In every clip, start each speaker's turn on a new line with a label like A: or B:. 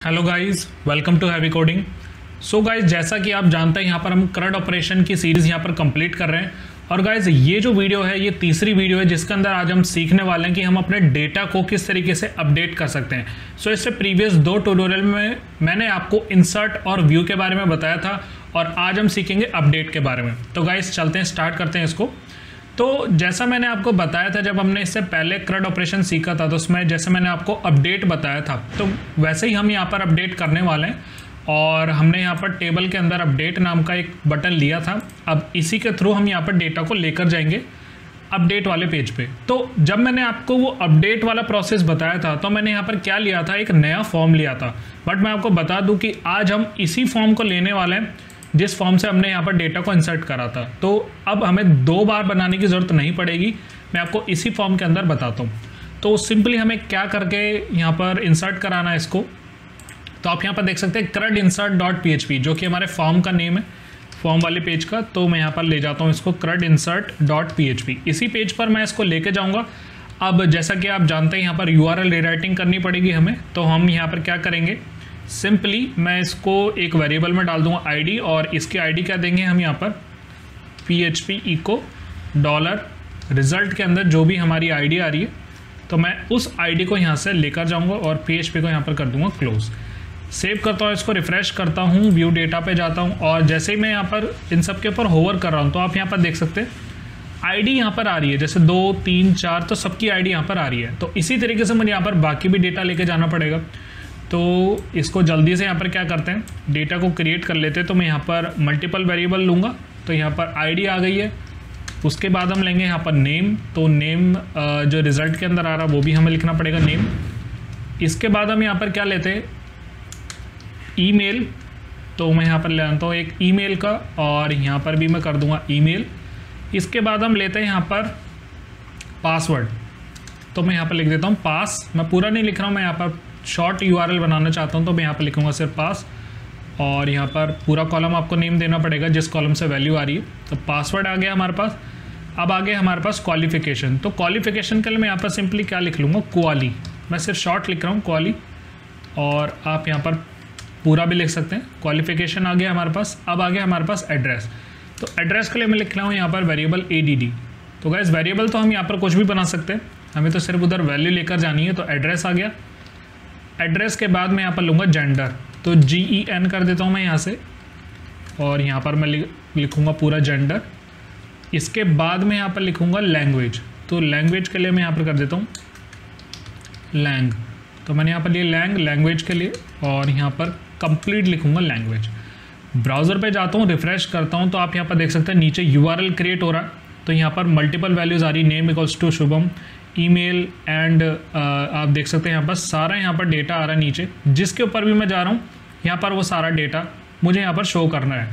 A: Hello guys, welcome to heavy coding. So guys, जैसा कि आप जानते हैं यहाँ पर हम CRUD ऑपरेशन की सीरीज़ यहाँ पर कंप्लीट कर रहे हैं। और गाइस, ये जो वीडियो है ये तीसरी वीडियो है जिसके अंदर आज हम सीखने वाले हैं कि हम अपने डेटा को किस तरीके से अपडेट कर सकते हैं। सो इससे प्रीवियस दो ट्यूटोरियल में मैंने आपको इंसर्ट और व्यू के बारे में बताया था और आज हम सीखेंगे अपडेट के बारे में। तो गाइस चलते हैं, स्टार्ट करते हैं इसको। तो जैसा मैंने आपको बताया था जब हमने इससे पहले CRUD ऑपरेशन सीखा था, तो उसमें जैसे मैंने आपको अपडेट बताया था तो वैसे ही हम यहाँ पर अपडेट करने वाले हैं। और हमने यहाँ पर टेबल के अंदर अपडेट नाम का एक बटन लिया था। अब इसी के थ्रू हम यहाँ पर डेटा को लेकर जाएंगे अपडेट वाले पेज पे। तो जब मैंने आपको वो अपडेट वाला प्रोसेस बताया था तो मैंने यहाँ पर क्या लिया था, एक नया फॉर्म लिया था। बट मैं आपको बता दूँ कि आज हम इसी फॉर्म को लेने वाले हैं जिस फॉर्म से हमने यहाँ पर डेटा को इंसर्ट करा था। तो अब हमें दो बार बनाने की ज़रूरत नहीं पड़ेगी, मैं आपको इसी फॉर्म के अंदर बताता हूँ। तो सिंपली हमें क्या करके यहाँ पर इंसर्ट कराना है इसको, तो आप यहाँ पर देख सकते हैं CRUD insert.php जो कि हमारे फॉर्म का नेम है, फॉर्म वाले पेज का। तो मैं यहाँ पर ले जाता हूँ इसको CRUD insert.php। इसी पेज पर मैं इसको लेके जाऊँगा। अब जैसा कि आप जानते हैं यहाँ पर URL रीराइटिंग करनी पड़ेगी हमें, तो हम यहाँ पर क्या करेंगे, सिंपली मैं इसको एक वेरिएबल में डाल दूंगा आईडी, और इसकी आईडी क्या देंगे हम यहाँ पर php echo $रिजल्ट के अंदर जो भी हमारी आईडी आ रही है, तो मैं उस आईडी को यहाँ से लेकर जाऊँगा और php को यहाँ पर कर दूंगा क्लोज। सेव करता हूँ, इसको रिफ्रेश करता हूँ, व्यू डेटा पे जाता हूँ और जैसे ही मैं यहाँ पर इन सब के ऊपर होवर कर रहा हूँ तो आप यहाँ पर देख सकते हैं आईडी यहाँ पर आ रही है, जैसे 2 3 4 तो सबकी आईडी यहाँ पर आ रही है। तो इसी तरीके से मुझे यहाँ पर बाकी भी डेटा लेके जाना पड़ेगा। तो इसको जल्दी से यहाँ पर क्या करते हैं, डेटा को क्रिएट कर लेते हैं। तो मैं यहाँ पर मल्टीपल वेरिएबल लूँगा, तो यहाँ पर आईडी आ गई है। उसके बाद हम लेंगे यहाँ पर नेम, तो नेम जो रिज़ल्ट के अंदर आ रहा है वो भी हमें लिखना पड़ेगा नेम। इसके बाद हम यहाँ पर क्या लेते हैं, ईमेल। तो मैं यहाँ पर ले आता हूँ एक ईमेल का, और यहाँ पर भी मैं कर दूँगा ईमेल। इसके बाद हम लेते हैं यहाँ पर पासवर्ड, तो मैं यहाँ पर लिख देता हूँ पास। मैं पूरा नहीं लिख रहा हूँ, मैं यहाँ पर शॉर्ट URL बनाना चाहता हूँ, तो मैं यहाँ पर लिखूँगा सिर्फ पास। और यहाँ पर पूरा कॉलम आपको नेम देना पड़ेगा जिस कॉलम से वैल्यू आ रही है। तो पासवर्ड आ गया हमारे पास। अब आ गया हमारे पास क्वालिफिकेशन। तो क्वालिफिकेशन के लिए मैं यहाँ पर सिंपली क्या लिख लूँगा, क्वाली। मैं सिर्फ शॉर्ट लिख रहा हूँ क्वाली, और आप यहाँ पर पूरा भी लिख सकते हैं। क्वालिफिकेशन आ गया हमारे पास। अब आ गया हमारे पास एड्रेस। तो एड्रेस के लिए मैं लिख रहा हूँ यहाँ पर वेरिएबल ADD। तो गाइस वेरिएबल तो हम यहाँ पर कुछ भी बना सकते हैं, हमें तो सिर्फ उधर वैल्यू लेकर जानी है। तो एड्रेस आ गया। एड्रेस के बाद मैं यहाँ पर लूँगा जेंडर, तो GEN कर देता हूँ मैं यहाँ से, और यहाँ पर मैं लिखूँगा पूरा जेंडर। इसके बाद मैं यहाँ पर लिखूँगा लैंग्वेज, तो लैंग्वेज के लिए मैं यहाँ पर कर देता हूँ लैंग। तो मैंने यहाँ पर लिया लैंग्वेज के लिए, और यहाँ पर कंप्लीट लिखूँगा लैंग्वेज। ब्राउज़र पे जाता हूँ, रिफ्रेश करता हूँ, तो आप यहाँ पर देख सकते हैं नीचे URL क्रिएट हो रहा है। तो यहाँ पर मल्टीपल वैल्यूज़ आ रही, name equals to Shubham, email and आप देख सकते हैं यहाँ पर सारा यहाँ पर डेटा आ रहा है नीचे। जिसके ऊपर भी मैं जा रहा हूँ यहाँ पर वो सारा डेटा मुझे यहाँ पर शो करना है।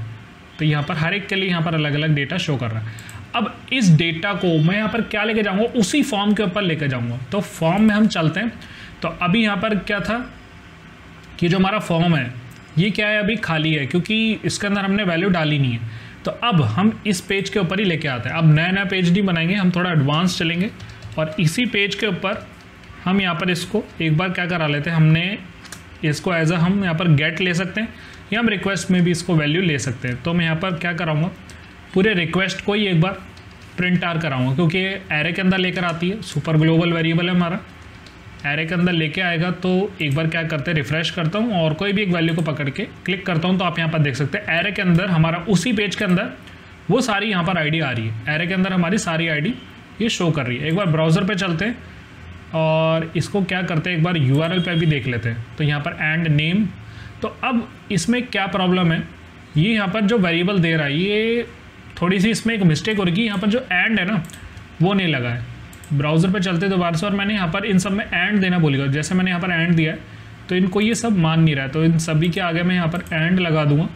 A: तो यहाँ पर हर एक के लिए यहाँ पर अलग अलग डेटा शो कर रहा है। अब इस डेटा को मैं यहाँ पर क्या लेके जाऊँगा, उसी फॉर्म के ऊपर लेके जाऊँगा। तो फॉर्म में हम चलते हैं। तो अभी यहाँ पर क्या था कि जो हमारा फॉर्म है ये क्या है, अभी खाली है क्योंकि इसके अंदर हमने वैल्यू डाली नहीं है। तो अब हम इस पेज के ऊपर ही लेके आते हैं। अब नया पेज नहीं बनाएंगे, हम थोड़ा एडवांस चलेंगे और इसी पेज के ऊपर हम यहाँ पर इसको एक बार क्या करा लेते हैं, हमने इसको एज हम यहाँ पर गेट ले सकते हैं या हम रिक्वेस्ट में भी इसको वैल्यू ले सकते हैं। तो मैं यहाँ पर क्या कराऊँगा, पूरे रिक्वेस्ट को ही एक बार प्रिंट आर कराऊँगा क्योंकि एरे के अंदर लेकर आती है। सुपर ग्लोबल वेरिएबल है हमारा, एरे के अंदर लेके आएगा। तो एक बार क्या करते हैं, रिफ्रेश करता हूँ और कोई भी एक वैल्यू को पकड़ के क्लिक करता हूँ। तो आप यहाँ पर देख सकते हैं एरे के अंदर हमारा उसी पेज के अंदर वो सारी यहाँ पर आईडी आ रही है। एरे के अंदर हमारी सारी आईडी ये शो कर रही है। एक बार ब्राउज़र पे चलते हैं और इसको क्या करते हैं, एक बार URL पे भी देख लेते हैं। तो यहाँ पर एंड नेम। तो अब इसमें क्या प्रॉब्लम है, ये यहाँ पर जो वेरिएबल दे रहा है ये थोड़ी सी इसमें एक मिस्टेक हो रही है। यहाँ पर जो एंड है ना वो नहीं लगा है। ब्राउज़र पे चलते दोबारा से, और मैंने यहाँ पर इन सब में एंड देना भूल गया। जैसे मैंने यहाँ पर एंड दिया है तो इनको ये सब मान नहीं रहा है। तो इन सभी के आगे मैं यहाँ पर एंड लगा दूँगा,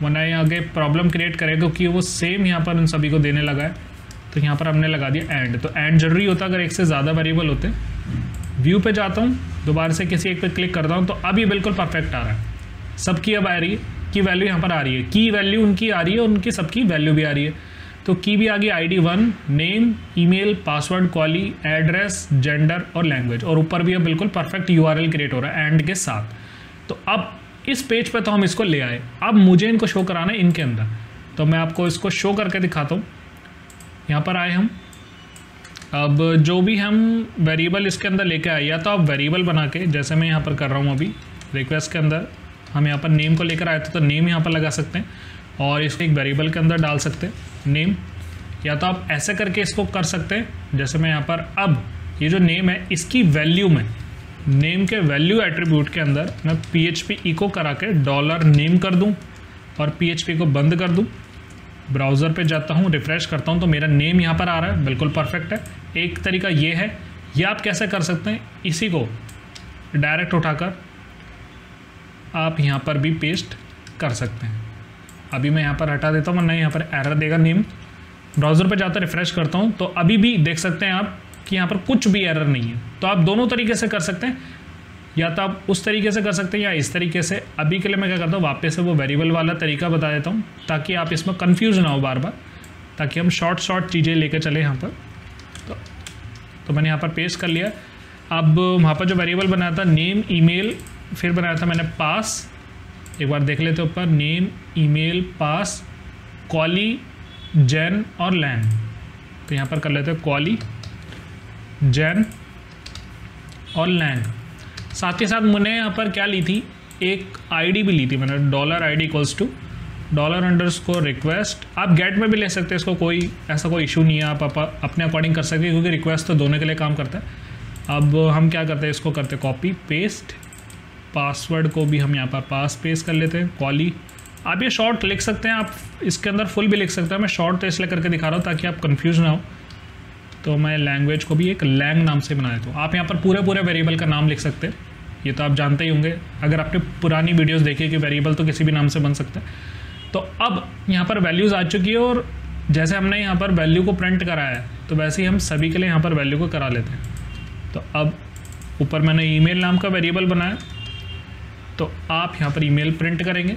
A: वरना ये आगे प्रॉब्लम क्रिएट करेगा क्योंकि वो सेम यहाँ पर इन सभी को देने लगा है। तो यहाँ पर हमने लगा दिया एंड। तो एंड जरूरी होता अगर एक से ज़्यादा वेरिएबल होते। व्यू पे जाता हूँ, दोबारा से किसी एक पे क्लिक करता हूँ, तो अब ये बिल्कुल परफेक्ट आ रहा है। सबकी अब आ रही है, की वैल्यू यहाँ पर आ रही है, की वैल्यू उनकी आ रही है और उनकी सबकी वैल्यू भी आ रही है। तो की भी आ गई, ID 1, name, email, password, quali, address, gender और लैंग्वेज, और ऊपर भी अब बिल्कुल परफेक्ट URL क्रिएट हो रहा है एंड के साथ। तो अब इस पेज पे तो हम इसको ले आए, अब मुझे इनको शो कराना है इनके अंदर। तो मैं आपको इसको शो करके दिखाता हूँ। यहाँ पर आए हम, अब जो भी हम वेरिएबल इसके अंदर लेके आए, या तो आप वेरिएबल बना के, जैसे मैं यहाँ पर कर रहा हूँ अभी रिक्वेस्ट के अंदर, हम यहाँ पर नेम को लेकर आए थे तो नेम यहाँ पर लगा सकते हैं और इसको एक वेरिएबल के अंदर डाल सकते हैं नेम, या तो आप ऐसे करके इसको कर सकते हैं। जैसे मैं यहाँ पर अब ये जो नेम है इसकी वैल्यू में, नेम के वैल्यू एट्रीब्यूट के अंदर मैं PHP इको करा के $name कर दूं और PHP को बंद कर दूं। ब्राउज़र पे जाता हूं, रिफ़्रेश करता हूं तो मेरा नेम यहाँ पर आ रहा है, बिल्कुल परफेक्ट है। एक तरीका ये है, या आप कैसे कर सकते हैं, इसी को डायरेक्ट उठाकर आप यहाँ पर भी पेस्ट कर सकते हैं। अभी मैं यहाँ पर हटा देता हूँ वरना यहाँ पर एरर देगा नेम। ब्राउज़र पे जाकर रिफ़्रेश करता हूँ तो अभी भी देख सकते हैं आप कि यहाँ पर कुछ भी एरर नहीं है। तो आप दोनों तरीके से कर सकते हैं, या तो आप उस तरीके से कर सकते हैं या इस तरीके से। अभी के लिए मैं क्या करता हूँ, वापस से वो वेरिएबल वाला तरीका बता देता हूँ ताकि आप इसमें कंफ्यूज ना हो बार बार, ताकि हम शॉर्ट चीज़ें लेकर चले यहाँ पर। तो मैंने यहाँ पर पेस्ट कर लिया। अब वहाँ पर जो वेरिएबल बनाया था नेम ईमेल, फिर बनाया था मैंने पास, एक बार देख लेते ऊपर, नेम ईमेल पास कॉली जैन और लैंग। तो यहाँ पर कर लेते हैं कॉली जैन और लैंग। साथ ही साथ मैंने यहाँ पर क्या ली थी, एक आईडी भी ली थी मैंने, $ID = $_request। आप गेट में भी ले सकते हैं इसको, कोई ऐसा कोई इशू नहीं है, आप अपने अकॉर्डिंग कर सकते हैं क्योंकि रिक्वेस्ट तो दोनों के लिए काम करता है। अब हम क्या करते हैं, इसको करते कॉपी पेस्ट, पासवर्ड को भी हम यहाँ पर पास पेस्ट कर लेते हैं कॉली। आप ये शॉर्ट लिख सकते हैं, आप इसके अंदर फुल भी लिख सकते हैं। मैं शॉर्ट तो इसलिए करके दिखा रहा हूँ ताकि आप कन्फ्यूज ना हो। तो मैं लैंग्वेज को भी एक लैंग नाम से बनाया, तो आप यहाँ पर पूरे वेरिएबल का नाम लिख सकते हैं। ये तो आप जानते ही होंगे अगर आपने पुरानी वीडियोस देखी कि वेरिएबल तो किसी भी नाम से बन सकता है। तो अब यहाँ पर वैल्यूज़ आ चुकी है और जैसे हमने यहाँ पर वैल्यू को प्रिंट कराया है तो वैसे ही हम सभी के लिए यहाँ पर वैल्यू को करा लेते हैं। तो अब ऊपर मैंने ईमेल नाम का वेरिएबल बनाया, तो आप यहाँ पर ईमेल प्रिंट करेंगे।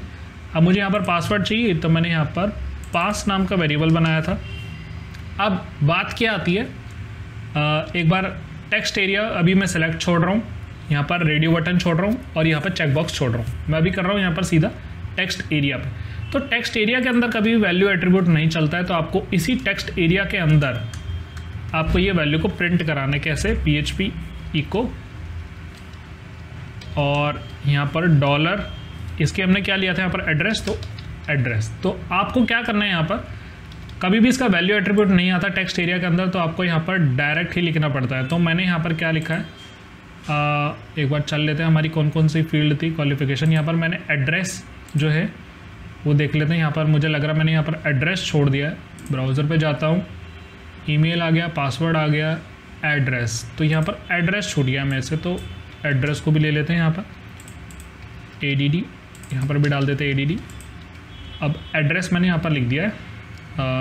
A: अब मुझे यहाँ पर पासवर्ड चाहिए तो मैंने यहाँ पर पास नाम का वेरिएबल बनाया था। अब बात क्या आती है, एक बार टेक्स्ट एरिया अभी मैं सेलेक्ट छोड़ रहा हूँ, यहाँ पर रेडियो बटन छोड़ रहा हूँ और यहाँ पर चेकबॉक्स छोड़ रहा हूँ। मैं अभी कर रहा हूँ यहाँ पर सीधा टेक्स्ट एरिया पे। तो टेक्स्ट एरिया के अंदर कभी भी वैल्यू एट्रीब्यूट नहीं चलता है, तो आपको इसी टेक्स्ट एरिया के अंदर आपको ये वैल्यू को प्रिंट कराना है। कैसे, PHP इको और यहाँ पर $, इसके हमने क्या लिया था यहाँ पर एड्रेस, तो एड्रेस। तो आपको क्या करना है, यहाँ पर कभी भी इसका वैल्यू एट्रीब्यूट नहीं आता टेक्स्ट एरिया के अंदर, तो आपको यहाँ पर डायरेक्ट ही लिखना पड़ता है। तो मैंने यहाँ पर क्या लिखा है, एक बार चल लेते हैं हमारी कौन कौन सी फील्ड थी क्वालिफिकेशन। यहाँ पर मैंने एड्रेस जो है वो देख लेते हैं। यहाँ पर मुझे लग रहा है मैंने यहाँ पर एड्रेस छोड़ दिया है। ब्राउज़र पे जाता हूँ, ईमेल आ गया, पासवर्ड आ गया, एड्रेस, तो यहाँ पर एड्रेस छूट गया मेरे से, तो एड्रेस को भी ले लेते हैं। यहाँ पर ADD, यहाँ पर भी डाल देते हैं ADD। अब एड्रेस मैंने यहाँ पर लिख दिया है,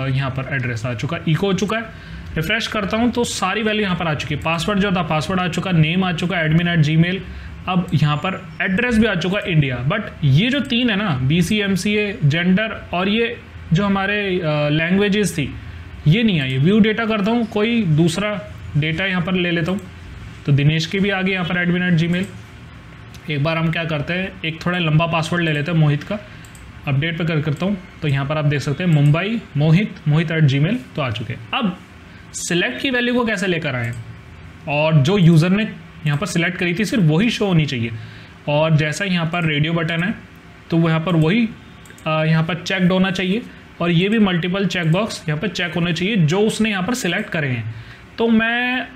A: यहाँ पर एड्रेस आ चुका, इको हो चुका है। रिफ्रेश करता हूँ तो सारी वैल्यू यहाँ पर आ चुकी है। पासवर्ड जो था पासवर्ड आ चुका, नेम आ चुका, admin@gmail, अब यहाँ पर एड्रेस भी आ चुका इंडिया। बट ये जो 3 है ना, BC MCA जेंडर और ये जो हमारे लैंग्वेजेस थी, ये नहीं आई। व्यू डेटा करता हूँ, कोई दूसरा डेटा यहाँ पर ले लेता हूँ, तो दिनेश की भी आ गई यहाँ पर admin@gmail। एक बार हम क्या करते हैं, एक थोड़ा लंबा पासवर्ड ले लेते हैं मोहित का, अपडेट पे करता हूँ, तो यहाँ पर आप देख सकते हैं मुंबई मोहित@gmail तो आ चुके हैं। अब सिलेक्ट की वैल्यू को कैसे लेकर आएँ, और जो यूज़र ने यहाँ पर सिलेक्ट करी थी सिर्फ वही शो होनी चाहिए। और जैसा यहाँ पर रेडियो बटन है तो वो यहाँ पर वही यहाँ पर चेकड होना चाहिए, और ये भी मल्टीपल चेकबॉक्स यहाँ पर चेक होने चाहिए जो उसने यहाँ पर सिलेक्ट करे हैं। तो मैं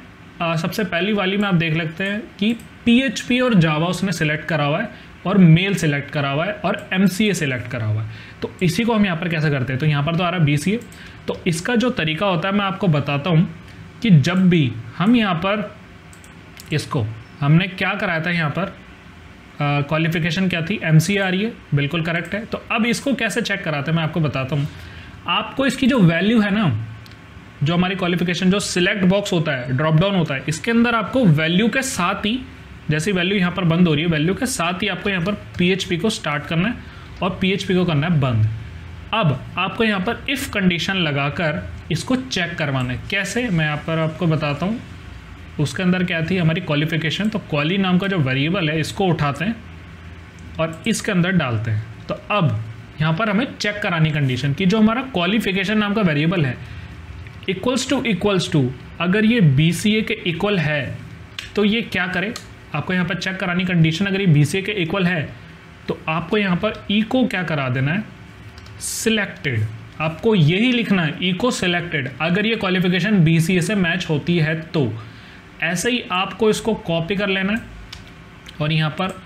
A: सबसे पहली वाली में आप देख लेते हैं कि PHP और जावा उसने सिलेक्ट करा हुआ है, और मेल सिलेक्ट करा हुआ है, और MCA सिलेक्ट करा हुआ है। तो इसी को हम यहाँ पर कैसे करते हैं, तो यहाँ पर तो आ रहा है BCA। तो इसका जो तरीका होता है मैं आपको बताता हूँ कि जब भी हम यहाँ पर इसको हमने क्या कराया था, यहाँ पर क्वालिफिकेशन क्या थी, MCA आ रही है, बिल्कुल करेक्ट है। तो अब इसको कैसे चेक कराते हैं मैं आपको बताता हूँ। आपको इसकी जो वैल्यू है ना, जो हमारी क्वालिफिकेशन जो सिलेक्ट बॉक्स होता है, ड्रॉप डाउन होता है, इसके अंदर आपको वैल्यू के साथ ही, जैसी वैल्यू यहाँ पर बंद हो रही है, वैल्यू के साथ ही आपको यहाँ पर PHP को स्टार्ट करना है और PHP को करना है बंद। अब आपको यहाँ पर इफ़ कंडीशन लगाकर इसको चेक करवाना है। कैसे, मैं यहाँ पर आपको बताता हूँ। उसके अंदर क्या थी हमारी क्वालिफिकेशन, तो क्वाली नाम का जो वेरिएबल है इसको उठाते हैं, और इसके अंदर डालते हैं। तो अब यहाँ पर हमें चेक करानी कंडीशन कि जो हमारा क्वालिफिकेशन नाम का वेरिएबल है इक्वल्स टू अगर ये BCA के इक्वल है तो ये क्या करे, आपको यहाँ पर चेक करानी कंडीशन, अगर ये BCA के इक्वल है तो आपको यहाँ पर ई को क्या करा देना है, सिलेक्टेड। आपको यही लिखना है ई को सिलेक्टेड अगर ये क्वालिफिकेशन BCA से मैच होती है तो। ऐसे ही आपको इसको कॉपी कर लेना है और यहाँ पर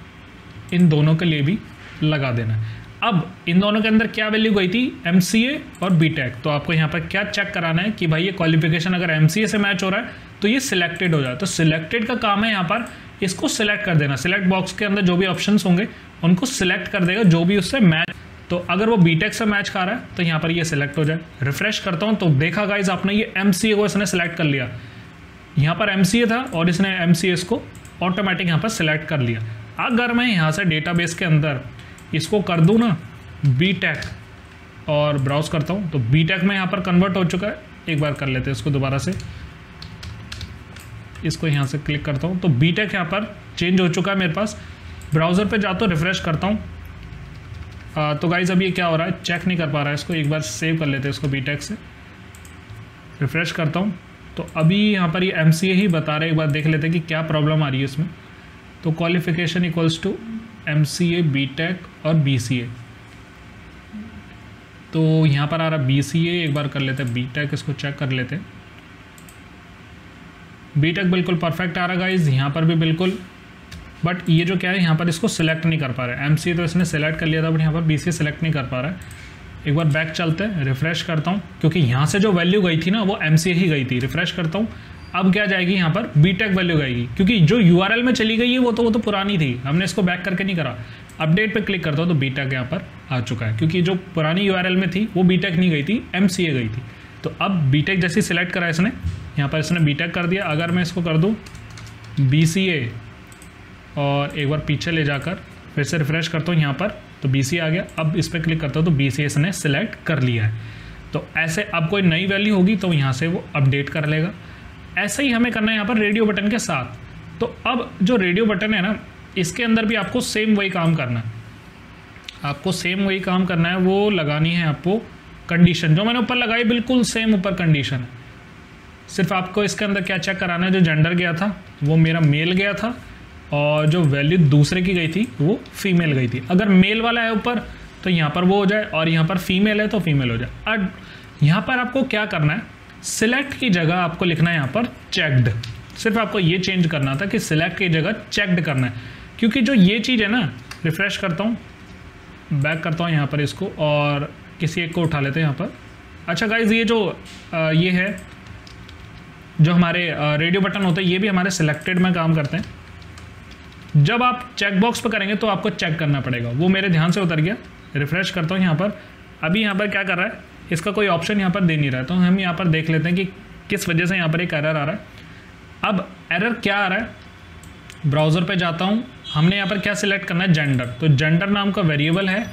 A: इन दोनों के लिए भी लगा देना है। अब इन दोनों के अंदर क्या वैल्यू गई थी, MCA और BTech। तो आपको यहाँ पर क्या चेक कराना है कि भाई ये क्वालिफिकेशन अगर MCA से मैच हो रहा है तो ये सिलेक्टेड हो जाए। तो सिलेक्टेड का काम है यहाँ पर इसको सिलेक्ट कर देना। सिलेक्ट बॉक्स के अंदर जो भी ऑप्शंस होंगे उनको सिलेक्ट कर देगा जो भी उससे मैच। तो अगर वो BTech से मैच खा रहा है तो यहाँ पर ये सिलेक्ट हो जाए। रिफ्रेश करता हूँ तो देखा गाइज आपने ये MCA को इसने सेलेक्ट कर लिया। यहाँ पर MCA था और इसने MCS को ऑटोमेटिक यहाँ पर सिलेक्ट कर लिया। अगर मैं यहाँ से डेटाबेस के अंदर इसको कर दूँ ना BTech और ब्राउज करता हूँ तो BTech में यहाँ पर कन्वर्ट हो चुका है। एक बार कर लेते हैं इसको दोबारा से, इसको यहाँ से क्लिक करता हूँ तो BTech यहाँ पर चेंज हो चुका है मेरे पास। ब्राउज़र पे जाता हूँ, रिफ्रेश करता हूँ तो गाइज अब ये क्या हो रहा है, चेक नहीं कर पा रहा है इसको। एक बार सेव कर लेते हैं इसको BTech से, रिफ्रेश करता हूँ तो अभी यहाँ पर ये MCA ही बता रहे हैं। एक बार देख लेते हैं कि क्या प्रॉब्लम आ रही है इसमें। तो qualification equals to MCA BTech और BCA, तो यहाँ पर आ रहा BCA। एक बार कर लेते हैं BTech, इसको चेक कर लेते हैं। BTech बिल्कुल परफेक्ट आ रहा गाइज, यहाँ पर भी बिल्कुल। बट ये जो क्या है यहाँ पर इसको सिलेक्ट नहीं कर पा रहा है। MCA तो इसने सेलेक्ट कर लिया था बट यहाँ पर BCA सेलेक्ट नहीं कर पा रहा है। एक बार बैक चलते हैं, रिफ्रेश करता हूँ क्योंकि यहाँ से जो वैल्यू गई थी ना वो MCA ही गई थी। रिफ्रेश करता हूँ, अब क्या जाएगी यहाँ पर BTech वैल्यू गएगी क्योंकि जो URL में चली गई है वो तो पुरानी थी, हमने इसको बैक करके नहीं करा। अपडेट पे क्लिक करता हूँ तो BTech यहाँ पर आ चुका है क्योंकि जो पुरानी URL में थी वो BTech नहीं गई थी, MCA गई थी। तो अब BTech जैसे सिलेक्ट करा इसने, यहाँ पर इसने BTech कर दिया। अगर मैं इसको कर दूँ BCA और एक बार पीछे ले जाकर फिर से रिफ्रेश करता हूँ यहाँ पर तो BCA आ गया। अब इस पर क्लिक करता हूँ तो BCA इसने सिलेक्ट कर लिया है। तो ऐसे अब कोई नई वैल्यू होगी तो यहाँ से वो अपडेट कर लेगा। ऐसे ही हमें करना है यहाँ पर रेडियो बटन के साथ। तो अब जो रेडियो बटन है ना इसके अंदर भी आपको सेम वही काम करना है। आपको सेम वही काम करना है, वो लगानी है आपको कंडीशन जो मैंने ऊपर लगाई, बिल्कुल सेम ऊपर कंडीशन है। सिर्फ आपको इसके अंदर क्या चेक कराना है, जो जेंडर गया था वो मेरा मेल गया था और जो वैल्यू दूसरे की गई थी वो फीमेल गई थी। अगर मेल वाला है ऊपर तो यहाँ पर वो हो जाए और यहाँ पर फीमेल है तो फीमेल हो जाए। अब यहाँ पर आपको क्या करना है, सिलेक्ट की जगह आपको लिखना है यहाँ पर चेक्ड। सिर्फ आपको ये चेंज करना था कि सिलेक्ट की जगह चेक्ड करना है, क्योंकि जो ये चीज़ है ना, रिफ्रेश करता हूँ, बैक करता हूँ यहाँ पर इसको और किसी एक को उठा लेते हैं यहाँ पर। अच्छा गाइज, ये जो ये है जो हमारे रेडियो बटन होते हैं ये भी हमारे सिलेक्टेड में काम करते हैं। जब आप चेक बॉक्स पर करेंगे तो आपको चेक करना पड़ेगा, वो मेरे ध्यान से उतर गया। रिफ्रेश करता हूँ यहाँ पर, अभी यहाँ पर क्या कर रहा है, इसका कोई ऑप्शन यहाँ पर दे नहीं रहा है, तो हम यहाँ पर देख लेते हैं कि किस वजह से यहाँ पर एक एरर आ रहा है। अब एरर क्या आ रहा है, ब्राउज़र पे जाता हूँ, हमने यहाँ पर क्या सिलेक्ट करना है, जेंडर। तो जेंडर नाम का वेरिएबल है,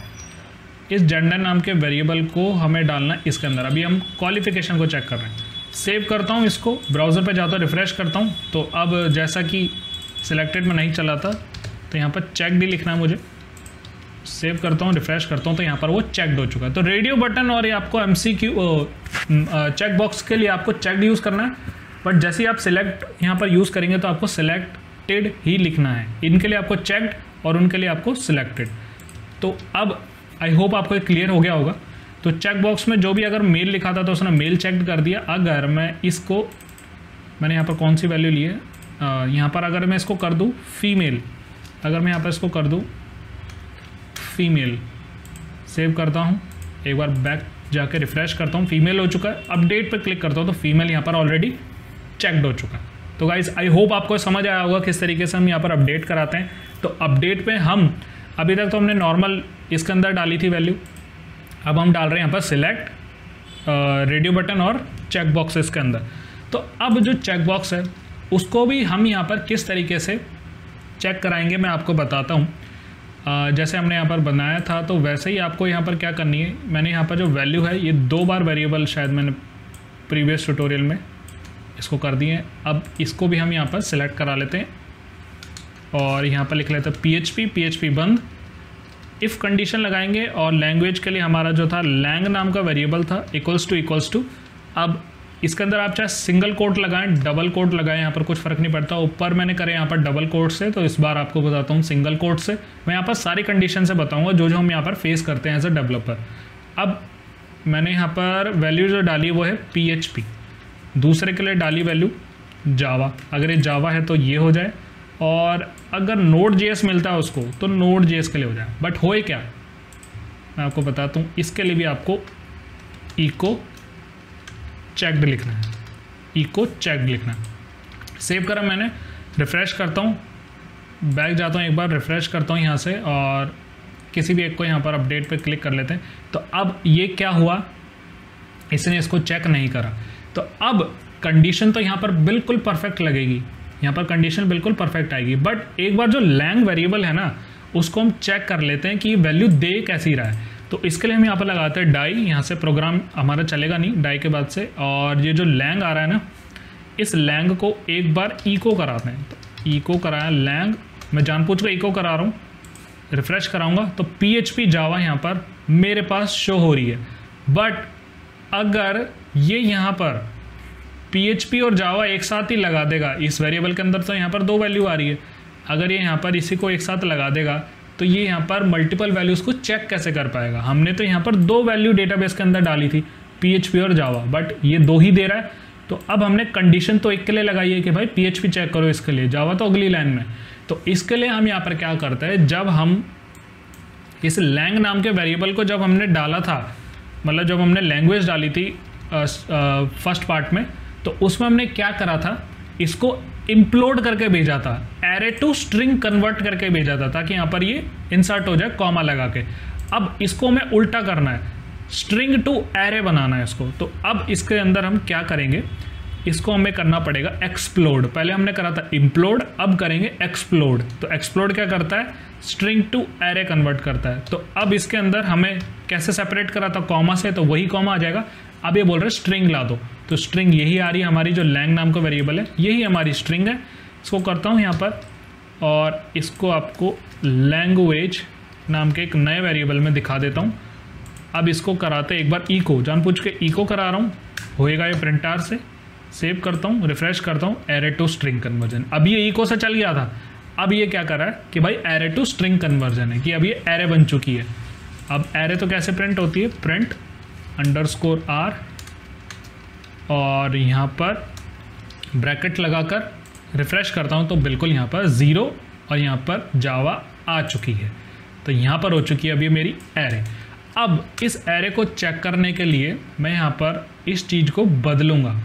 A: इस जेंडर नाम के वेरिएबल को हमें डालना है इसके अंदर। अभी हम क्वालिफिकेशन को चेक कर रहे हैं। सेव करता हूँ इसको, ब्राउज़र पे जाता हूँ, रिफ्रेश करता हूँ, तो अब जैसा कि सिलेक्टेड में नहीं चला था तो यहाँ पर चेक भी लिखना है मुझे। सेव करता हूँ, रिफ्रेश करता हूँ, तो यहाँ पर वो चेकड हो चुका है। तो रेडियो बटन और ये आपको MCQ चेक बॉक्स के लिए आपको चेकड यूज़ करना है, बट जैसे ही आप सिलेक्ट यहाँ पर यूज़ करेंगे तो आपको सिलेक्टेड ही लिखना है। इनके लिए आपको चेकड और उनके लिए आपको सिलेक्टेड। तो अब आई होप आपको क्लियर हो गया होगा। तो चेक बॉक्स में जो भी अगर मेल लिखा था तो उसने मेल चेक कर दिया। अगर मैं इसको, मैंने यहाँ पर कौन सी वैल्यू ली है, यहाँ पर अगर मैं इसको कर दूँ फीमेल, अगर मैं यहाँ पर इसको कर दूँ फीमेल, सेव करता हूँ, एक बार बैक जाके रिफ्रेश करता हूँ, फीमेल हो चुका है। अपडेट पे क्लिक करता हूँ तो फीमेल यहाँ पर ऑलरेडी चेकड हो चुका है। तो गाइज आई होप आपको समझ आया होगा किस तरीके से हम यहाँ पर अपडेट कराते हैं। तो अपडेट पे हम अभी तक तो हमने नॉर्मल इसके अंदर डाली थी वैल्यू, अब हम डाल रहे हैं यहाँ पर सिलेक्ट, रेडियो बटन और चेक बॉक्स इसके अंदर। तो अब जो चेक बॉक्स है उसको भी हम यहाँ पर किस तरीके से चेक कराएंगे मैं आपको बताता हूँ। जैसे हमने यहाँ पर बनाया था तो वैसे ही आपको यहाँ पर क्या करनी है। मैंने यहाँ पर जो वैल्यू है ये 2 बार वेरिएबल शायद मैंने प्रीवियस ट्यूटोरियल में इसको कर दिए हैं। अब इसको भी हम यहाँ पर सिलेक्ट करा लेते हैं और यहाँ पर लिख लेते हैं PHP बंद इफ़ कंडीशन लगाएंगे और लैंग्वेज के लिए हमारा जो था लैंग नाम का वेरिएबल था इक्वल्स टू अब इसके अंदर आप चाहे सिंगल कोट लगाएं डबल कोट लगाएं, यहाँ पर कुछ फ़र्क नहीं पड़ता। ऊपर मैंने करे यहाँ पर डबल कोट से, तो इस बार आपको बताता हूँ सिंगल कोट से। मैं यहाँ पर सारी कंडीशन से बताऊँगा जो जो हम यहाँ पर फेस करते हैं एज अ डेवलपर। अब मैंने यहाँ पर वैल्यू जो डाली वो है PHP, दूसरे के लिए डाली वैल्यू जावा। अगर ये जावा है तो ये हो जाए, और अगर Node.js मिलता है उसको तो Node.js के लिए हो जाए। बट होए क्या, मैं आपको बताता हूँ। इसके लिए भी आपको इको चेक्ड लिखना है, इको चेक्ड लिखना है। सेव करा मैंने, रिफ़्रेश करता हूँ, बैक जाता हूँ, एक बार रिफ़्रेश करता हूँ यहाँ से, और किसी भी एक को यहाँ पर अपडेट पे क्लिक कर लेते हैं। तो अब ये क्या हुआ, इसने इसको चेक नहीं करा। तो अब कंडीशन तो यहाँ पर बिल्कुल परफेक्ट लगेगी, यहाँ पर कंडीशन बिल्कुल परफेक्ट आएगी। बट एक बार जो लैंग वेरिएबल है ना, उसको हम चेक कर लेते हैं कि वैल्यू दे कैसी रहा है। तो इसके लिए हम यहाँ पर लगाते हैं डाई, यहाँ से प्रोग्राम हमारा चलेगा नहीं डाई के बाद से। और ये जो लैंग आ रहा है ना, इस लैंग को एक बार इको कराते हैं। तो इको कराया लैंग, मैं जानबूझ कर इको करा रहा हूँ, रिफ़्रेश कराऊंगा तो PHP जावा यहाँ पर मेरे पास शो हो रही है। बट अगर ये यहाँ पर PHP और जावा एक साथ ही लगा देगा इस वेरिएबल के अंदर, तो यहाँ पर 2 वैल्यू आ रही है। अगर ये यहाँ पर इसी को एक साथ लगा देगा तो ये यहाँ पर मल्टीपल वैल्यूज़ को चेक कैसे कर पाएगा। हमने तो यहाँ पर 2 वैल्यू डेटाबेस के अंदर डाली थी, PHP और जावा, बट ये 2 ही दे रहा है। तो अब हमने कंडीशन तो एक के लिए लगाई है कि भाई PHP चेक करो इसके लिए, जावा तो अगली लाइन में। तो इसके लिए हम यहाँ पर क्या करते हैं, जब हम इस लैंग नाम के वेरिएबल को जब हमने डाला था, मतलब जब हमने लैंग्वेज डाली थी फर्स्ट पार्ट में, तो उसमें हमने क्या करा था, इसको इम्प्लोड करके भेजा था, एरे टू स्ट्रिंग कन्वर्ट करके भेजा था, ताकि यहाँ पर ये इंसर्ट हो जाए कॉमा लगा के। अब इसको हमें उल्टा करना है, स्ट्रिंग टू एरे बनाना है इसको। तो अब इसके अंदर हम क्या करेंगे, इसको हमें करना पड़ेगा एक्सप्लोड। पहले हमने करा था इम्प्लोड, अब करेंगे एक्सप्लोड। तो एक्सप्लोड क्या करता है, स्ट्रिंग टू एरे कन्वर्ट करता है। तो अब इसके अंदर हमें कैसे सेपरेट करा था, कॉमा से, तो वही कॉमा आ जाएगा। अब ये बोल रहे स्ट्रिंग ला दो, तो स्ट्रिंग यही आ रही है हमारी, जो लैंग नाम का वेरिएबल है यही हमारी स्ट्रिंग है। इसको करता हूँ यहाँ पर, और इसको आपको लैंग्वेज नाम के एक नए वेरिएबल में दिखा देता हूँ। अब इसको कराते एक बार इको, जानबूझ के इको करा रहा हूँ, होएगा ये प्रिंटर से। सेव करता हूँ, रिफ्रेश करता हूँ, एरे टू स्ट्रिंग कन्वर्जन। अब ये इको से चल गया था, अब ये क्या कर रहा है कि भाई एरे टू स्ट्रिंग कन्वर्जन है, कि अब ये एरे बन चुकी है। अब एरे तो कैसे प्रिंट होती है, प्रिंट _r, और यहाँ पर ब्रैकेट लगाकर रिफ्रेश करता हूँ तो बिल्कुल यहाँ पर 0 और यहाँ पर जावा आ चुकी है। तो यहाँ पर हो चुकी है अब ये मेरी एरे। अब इस एरे को चेक करने के लिए मैं यहाँ पर इस चीज़ को बदलूँगा,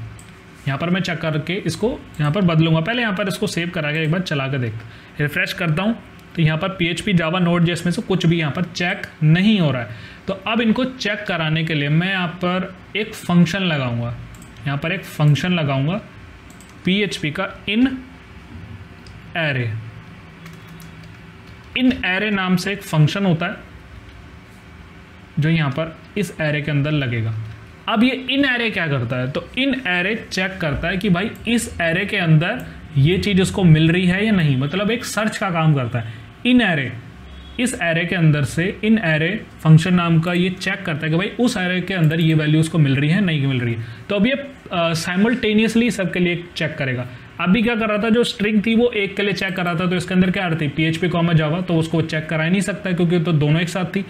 A: यहाँ पर मैं चेक करके इसको यहाँ पर बदलूँगा। पहले यहाँ पर इसको सेव करा के एक बार चला के देखता, रिफ्रेश करता हूँ तो यहाँ पर PHP जावा Node.js में से कुछ भी यहाँ पर चेक नहीं हो रहा है। तो अब इनको चेक कराने के लिए मैं यहाँ पर एक फंक्शन लगाऊंगा, यहाँ पर एक फंक्शन लगाऊंगा PHP का इन एरे नाम से एक फंक्शन होता है जो यहाँ पर इस एरे के अंदर लगेगा। अब ये इन एरे क्या करता है, तो इन एरे चेक करता है कि भाई इस एरे के अंदर ये चीज़ उसको मिल रही है या नहीं, मतलब एक सर्च का काम करता है। इन एरे, इस एरे के अंदर से इन एरे फंक्शन नाम का ये चेक करता है कि भाई उस एरे के अंदर ये वैल्यू उसको मिल रही है नहीं मिल रही है। तो अब ये साइमल्टेनियसली सबके लिए चेक करेगा। अभी क्या कर रहा था, जो स्ट्रिंग थी वो एक के लिए चेक कर रहा था, तो इसके अंदर क्या आ रही थी PHP कॉमा जावा, तो उसको चेक करा ही नहीं सकता क्योंकि तो दोनों एक साथ थी।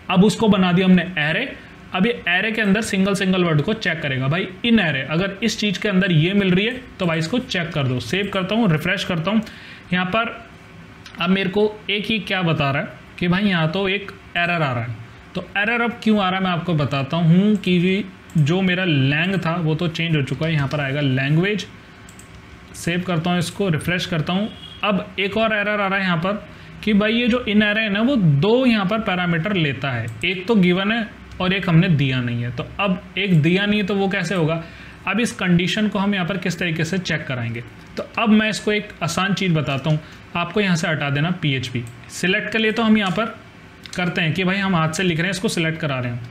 A: अब उसको बना दिया हमने एरे। अब ये एरे के अंदर सिंगल वर्ड को चेक करेगा, भाई इन एरे अगर इस चीज़ के अंदर ये मिल रही है तो भाई इसको चेक कर दो। सेव करता हूँ, रिफ्रेश करता हूँ। यहाँ पर अब मेरे को एक ही क्या बता रहा है कि भाई यहाँ तो एक एरर आ रहा है। तो एरर अब क्यों आ रहा है मैं आपको बताता हूँ कि जो मेरा लैंग था वो तो चेंज हो चुका है, यहाँ पर आएगा लैंग्वेज। सेव करता हूँ इसको, रिफ्रेश करता हूँ। अब एक और एरर आ रहा है यहाँ पर कि भाई ये जो इन एरे है ना वो 2 यहाँ पर पैरामीटर लेता है, एक तो गिवन है और एक हमने दिया नहीं है। तो अब एक दिया नहीं है तो वो कैसे होगा। अब इस कंडीशन को हम यहाँ पर किस तरीके से चेक कराएंगे, तो अब मैं इसको एक आसान चीज़ बताता हूँ। आपको यहाँ से हटा देना PHP। सिलेक्ट के लिए तो हम यहाँ पर करते हैं कि भाई हम हाथ से लिख रहे हैं, इसको सिलेक्ट करा रहे हैं।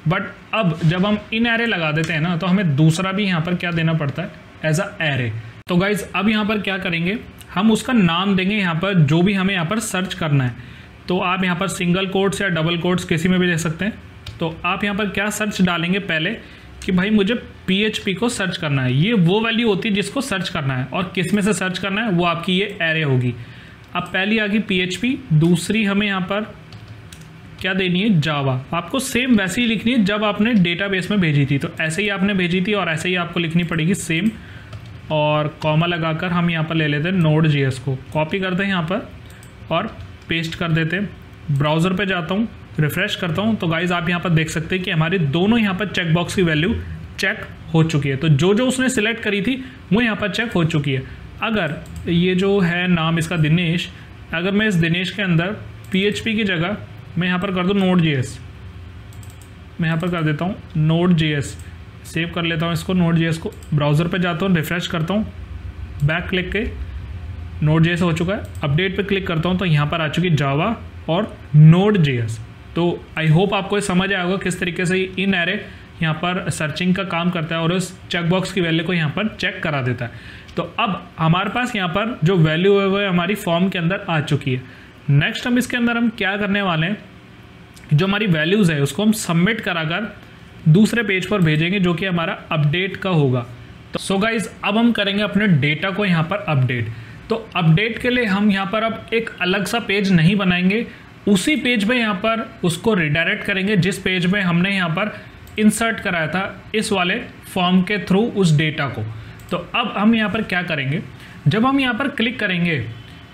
A: बट अब जब हम इन एरे लगा देते हैं ना तो हमें दूसरा भी यहाँ पर क्या देना पड़ता है, एज अ एरे। तो गाइज अब यहाँ पर क्या करेंगे, हम उसका नाम देंगे यहाँ पर जो भी हमें यहाँ पर सर्च करना है। तो आप यहाँ पर सिंगल कोट्स या डबल कोट्स किसी में भी दे सकते हैं। तो आप यहाँ पर क्या सर्च डालेंगे पहले कि भाई मुझे PHP को सर्च करना है, ये वो वैल्यू होती है जिसको सर्च करना है, और किस में से सर्च करना है वो आपकी ये एरे होगी। अब पहली आ गई PHP, दूसरी हमें यहाँ पर क्या देनी है, जावा। आपको सेम वैसे ही लिखनी है जब आपने डेटाबेस में भेजी थी, तो ऐसे ही आपने भेजी थी और ऐसे ही आपको लिखनी पड़ेगी सेम, और कॉमा लगाकर हम यहाँ पर ले लेते हैं Node.js को, कॉपी करते हैं यहाँ पर और पेस्ट कर देते हैं। ब्राउज़र पे जाता हूँ, रिफ्रेश करता हूँ, तो गाइज़ आप यहाँ पर देख सकते हैं कि हमारी दोनों यहाँ पर चेक बॉक्स की वैल्यू चेक हो चुकी है। तो जो जो उसने सिलेक्ट करी थी वो यहाँ पर चेक हो चुकी है। अगर ये जो है नाम इसका दिनेश, अगर मैं इस दिनेश के अंदर PHP की जगह मैं यहाँ पर कर दूँ Node.js, मैं यहाँ पर कर देता हूँ Node.js, सेव कर लेता हूँ इसको Node.js को, ब्राउज़र पे जाता हूँ, रिफ्रेश करता हूँ, बैक क्लिक के Node.js हो चुका है, अपडेट पे क्लिक करता हूँ तो यहाँ पर आ चुकी जावा और Node.js। तो आई होप आपको ये समझ आया होगा किस तरीके से इन एरे यहाँ पर सर्चिंग का काम करता है और उस चेकबॉक्स की वैल्यू को यहाँ पर चेक करा देता है। तो अब हमारे पास यहाँ पर जो वैल्यू है वो हमारी फॉर्म के अंदर आ चुकी है। नेक्स्ट हम इसके अंदर हम क्या करने वाले हैं, जो हमारी वैल्यूज़ है उसको हम सबमिट कराकर दूसरे पेज पर भेजेंगे जो कि हमारा अपडेट का होगा। तो सो गाइज अब हम करेंगे अपने डेटा को यहाँ पर अपडेट। तो अपडेट के लिए हम यहाँ पर अब एक अलग सा पेज नहीं बनाएंगे, उसी पेज पे यहाँ पर उसको रिडायरेक्ट करेंगे जिस पेज में हमने यहाँ पर इंसर्ट कराया था इस वाले फॉर्म के थ्रू उस डेटा को। तो अब हम यहाँ पर क्या करेंगे, जब हम यहाँ पर क्लिक करेंगे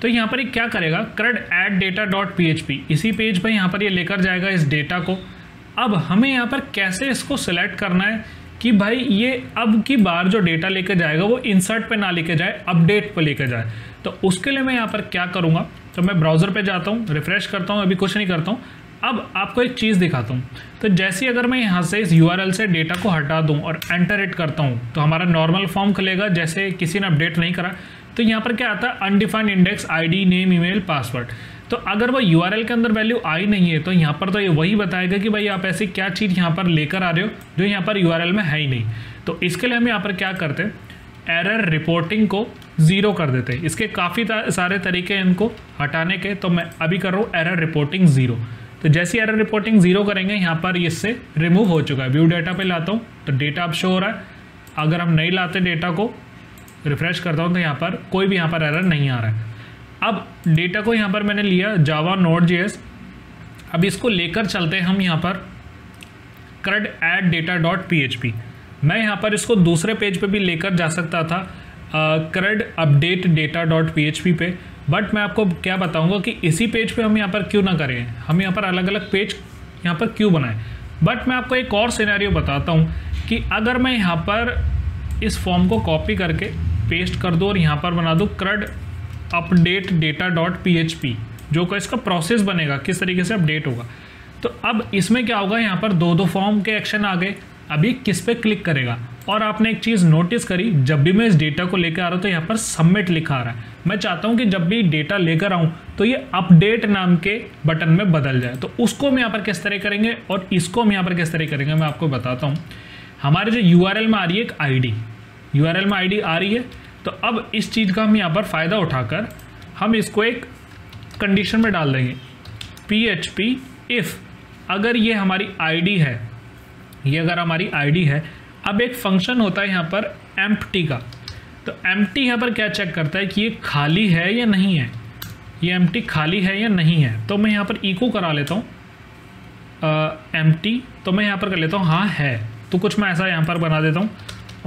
A: तो यहाँ पर ये क्या करेगा, CRUD add data.php, इसी पेज पर यहाँ पर ये लेकर जाएगा इस डेटा को। अब हमें यहाँ पर कैसे इसको सिलेक्ट करना है कि भाई ये अब की बार जो डेटा लेकर जाएगा वो इंसर्ट पे ना लेके जाए, अपडेट पे लेकर जाए। तो उसके लिए मैं यहाँ पर क्या करूँगा, तो मैं ब्राउज़र पे जाता हूँ, रिफ्रेश करता हूँ, अभी कुछ नहीं करता हूँ। अब आपको एक चीज़ दिखाता हूँ। तो जैसे अगर मैं यहाँ से इस URL से डेटा को हटा दूँ और एंटर इट करता हूँ तो हमारा नॉर्मल फॉर्म खुलेगा जैसे किसी ने अपडेट नहीं करा। तो यहाँ पर क्या आता है, undefined index, ID, name, email, password. तो अगर वो URL के अंदर वैल्यू आई नहीं है तो यहाँ पर तो ये वही बताएगा कि भाई आप ऐसी क्या चीज़ यहाँ पर लेकर आ रहे हो जो यहाँ पर URL में है ही नहीं। तो इसके लिए हम यहाँ पर क्या करते हैं, एरर रिपोर्टिंग को 0 कर देते हैं। इसके काफ़ी सारे तरीके हैं इनको हटाने के, तो मैं अभी कर रहा हूँ एरर रिपोर्टिंग 0। तो जैसे एरर रिपोर्टिंग 0 करेंगे यहाँ पर इससे रिमूव हो चुका है। व्यू डेटा पे लाता हूँ तो डेटा अब शो हो रहा है। अगर हम नहीं लाते डेटा को, रिफ्रेश करता हूँ तो यहाँ पर कोई भी यहाँ पर एरर नहीं आ रहा है। अब डेटा को यहाँ पर मैंने लिया जावा Node.js, अब इसको लेकर चलते हैं हम यहाँ पर CRUD add data.php। मैं यहाँ पर इसको दूसरे पेज पे भी लेकर जा सकता था CRUD update data.php पे, बट मैं आपको क्या बताऊँगा कि इसी पेज पे हम यहाँ पर क्यों ना करें, हम यहाँ पर अलग अलग पेज यहाँ पर क्यों बनाएं। बट मैं आपको एक और सिनेरियो बताता हूँ कि अगर मैं यहाँ पर इस फॉर्म को कॉपी करके पेस्ट कर दूँ और यहाँ पर बना दूँ CRUD अपडेट data.php, जो का इसका प्रोसेस बनेगा, किस तरीके से अपडेट होगा। तो अब इसमें क्या होगा, यहाँ पर दो फॉर्म के एक्शन आ गए। अभी किस पे क्लिक करेगा, और आपने एक चीज़ नोटिस करी, जब भी मैं इस डेटा को लेकर आ रहा हूँ तो यहाँ पर सबमिट लिखा आ रहा है। मैं चाहता हूँ कि जब भी डेटा लेकर आऊँ तो ये अपडेट नाम के बटन में बदल जाए। तो उसको हम यहाँ पर किस तरह करेंगे और इसको हम यहाँ पर किस तरह करेंगे, मैं आपको बताता हूँ। हमारे जो URL में आ रही है एक ID, URL में ID आ रही है, तो अब इस चीज़ का हम यहाँ पर फ़ायदा उठाकर हम इसको एक कंडीशन में डाल देंगे, PHP इफ़, अगर ये हमारी ID है, ये अगर हमारी ID है। अब एक फंक्शन होता है यहाँ पर empty का, तो empty यहाँ पर क्या चेक करता है कि ये खाली है या नहीं है, ये empty खाली है या नहीं है। तो मैं यहाँ पर इको करा लेता हूँ empty, तो मैं यहाँ पर कर लेता हूँ हाँ है, तो कुछ मैं ऐसा यहाँ पर बना देता हूँ।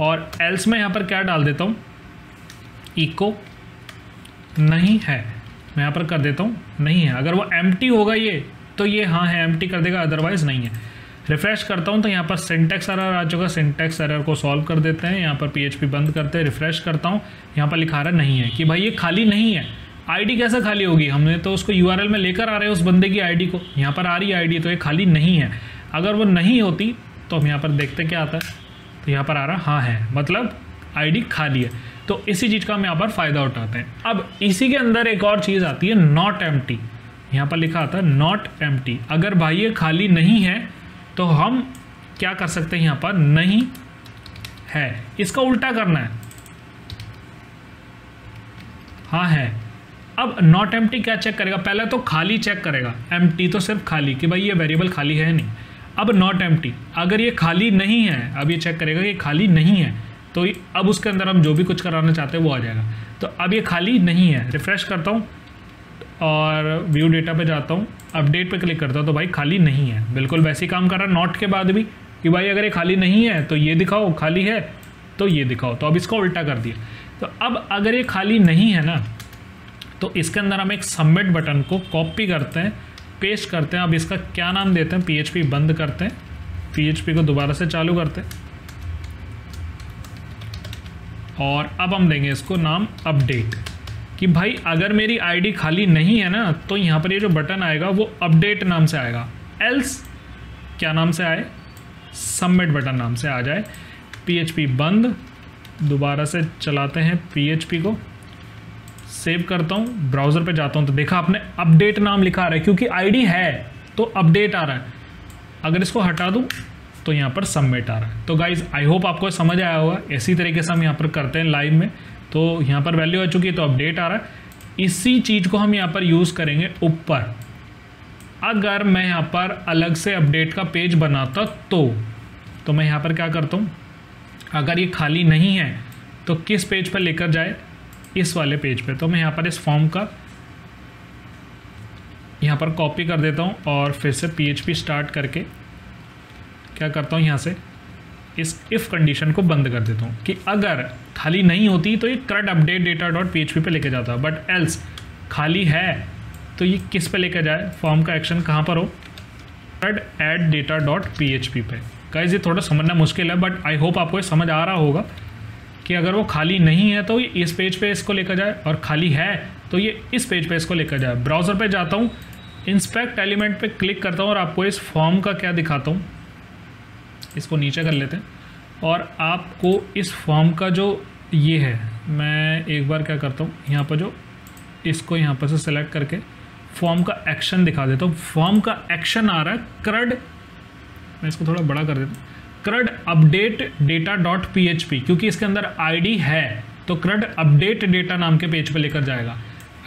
A: और else में यहाँ पर क्या डाल देता हूँ, इको नहीं है, मैं यहाँ पर कर देता हूँ नहीं है। अगर वो empty होगा ये तो ये हाँ है, empty कर देगा, अदरवाइज़ नहीं है। रिफ्रेश करता हूँ तो यहाँ पर सिंटैक्स एरर आ चुका, सिंटैक्स एरर को सॉल्व कर देते हैं। यहाँ पर PHP बंद करते हैं, रिफ्रेश करता हूँ, यहाँ पर लिखा रहा नहीं है कि भाई ये खाली नहीं है। ID कैसे खाली होगी, हमने तो उसको URL में लेकर आ रहे हैं उस बंदे की ID को, यहाँ पर आ रही है ID, तो ये खाली नहीं है। अगर वो नहीं होती तो हम यहाँ पर देखते क्या आता है, तो यहाँ पर आ रहा हाँ है, मतलब ID खाली है। तो इसी चीज़ का हम यहाँ पर फ़ायदा उठाते हैं। अब इसी के अंदर एक और चीज़ आती है नॉट एम्प्टी, यहाँ पर लिखा आता है नॉट एम्प्टी। अगर भाई ये खाली नहीं है तो हम क्या कर सकते हैं, यहाँ पर नहीं है, इसका उल्टा करना है, हाँ है, अब नॉट एम्प्टी क्या चेक करेगा, पहले तो खाली चेक करेगा, एम्प्टी तो सिर्फ खाली कि भाई ये वेरिएबल खाली है नहीं। अब नॉट एम्प्टी, अगर ये खाली नहीं है, अब ये चेक करेगा कि खाली नहीं है, तो अब उसके अंदर हम जो भी कुछ कराना चाहते हैं वो आ जाएगा। तो अब ये खाली नहीं है, रिफ्रेश करता हूँ और व्यू डेटा पे जाता हूँ, अपडेट पे क्लिक करता हूँ, तो भाई खाली नहीं है। बिल्कुल वैसे ही काम कर रहा है नॉट के बाद भी कि भाई अगर ये खाली नहीं है तो ये दिखाओ, खाली है तो ये दिखाओ। तो अब इसको उल्टा कर दिया। तो अब अगर ये खाली नहीं है ना, तो इसके अंदर हम एक सबमिट बटन को कॉपी करते हैं, पेस्ट करते हैं। अब इसका क्या नाम देते हैं, PHP बंद करते हैं, PHP को दोबारा से चालू करते हैं और अब हम देंगे इसको नाम अपडेट, कि भाई अगर मेरी आईडी खाली नहीं है ना, तो यहाँ पर ये जो बटन आएगा वो अपडेट नाम से आएगा, एल्स क्या नाम से आए, सबमिट बटन नाम से आ जाए। PHP बंद, दोबारा से चलाते हैं PHP को, सेव करता हूँ, ब्राउज़र पे जाता हूँ, तो देखा आपने अपडेट नाम लिखा आ रहा है क्योंकि आईडी है तो अपडेट आ रहा है। अगर इसको हटा दूँ तो यहाँ पर सबमिट आ रहा है। तो गाइज़ आई होप आपको समझ आया होगा। इसी तरीके से हम यहाँ पर करते हैं लाइव में। तो यहाँ पर वैल्यू आ चुकी है तो अपडेट आ रहा है। इसी चीज़ को हम यहाँ पर यूज़ करेंगे ऊपर। अगर मैं यहाँ पर अलग से अपडेट का पेज बनाता तो मैं यहाँ पर क्या करता हूँ, अगर ये खाली नहीं है तो किस पेज पर लेकर जाए, इस वाले पेज पे। तो मैं यहाँ पर इस फॉर्म का यहाँ पर कॉपी कर देता हूँ और फिर से PHP स्टार्ट करके क्या करता हूँ, यहाँ से इस इफ़ कंडीशन को बंद कर देता हूँ कि अगर खाली नहीं होती तो ये current update data dot PHP पे लेके जाता, बट एल्स खाली है तो ये किस पे लेके जाए, फॉर्म का एक्शन कहाँ पर हो, current add data dot PHP पे। गाइस ये थोड़ा समझना मुश्किल है, बट आई होप आपको ये समझ आ रहा होगा कि अगर वो खाली नहीं है तो ये इस पेज पे इसको लेकर जाए और खाली है तो ये इस पेज पे इसको लेकर जाए। ब्राउज़र पे जाता हूँ, इंस्पेक्ट एलिमेंट पे क्लिक करता हूँ और आपको इस फॉर्म का क्या दिखाता हूँ, इसको नीचे कर लेते हैं और आपको इस फॉर्म का जो ये है, मैं एक बार क्या करता हूँ, यहाँ पर जो इसको यहाँ पर से सेलेक्ट करके फॉर्म का एक्शन दिखा देता हूँ। फॉर्म का एक्शन आ रहा है करंट, मैं इसको थोड़ा बड़ा कर देता हूँ, current update data dot PHP, क्योंकि इसके अंदर आईडी है तो करंट अपडेट डेटा नाम के पेज पे लेकर जाएगा।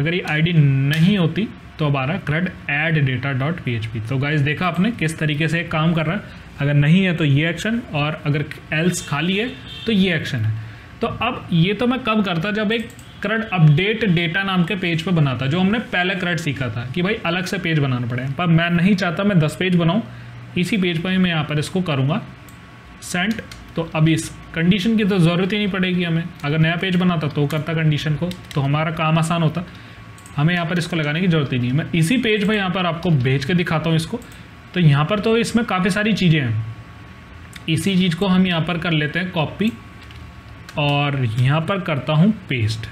A: अगर ये आईडी नहीं होती तो अब आ रहा है current add data dot PHP। तो गाइस देखा आपने किस तरीके से काम कर रहा है, अगर नहीं है तो ये एक्शन और अगर एल्स खाली है तो ये एक्शन है। तो अब ये तो मैं कब करता, जब एक करंट अपडेट डेटा नाम के पेज पे बनाता, जो हमने पहले करंट सीखा था कि भाई अलग से पेज बनाना पड़े। पर मैं नहीं चाहता मैं 10 पेज बनाऊँ, इसी पेज पर ही मैं यहाँ पर इसको करूँगा सेंड। तो अब इस कंडीशन की तो ज़रूरत ही नहीं पड़ेगी हमें, अगर नया पेज बनाता तो करता कंडीशन को, तो हमारा काम आसान होता, हमें यहाँ पर इसको लगाने की ज़रूरत ही नहीं है। मैं इसी पेज पर यहाँ पर आपको भेज के दिखाता हूँ इसको। तो यहाँ पर तो इसमें काफ़ी सारी चीज़ें हैं, इसी चीज़ को हम यहाँ पर कर लेते हैं कॉपी और यहाँ पर करता हूँ पेस्ट।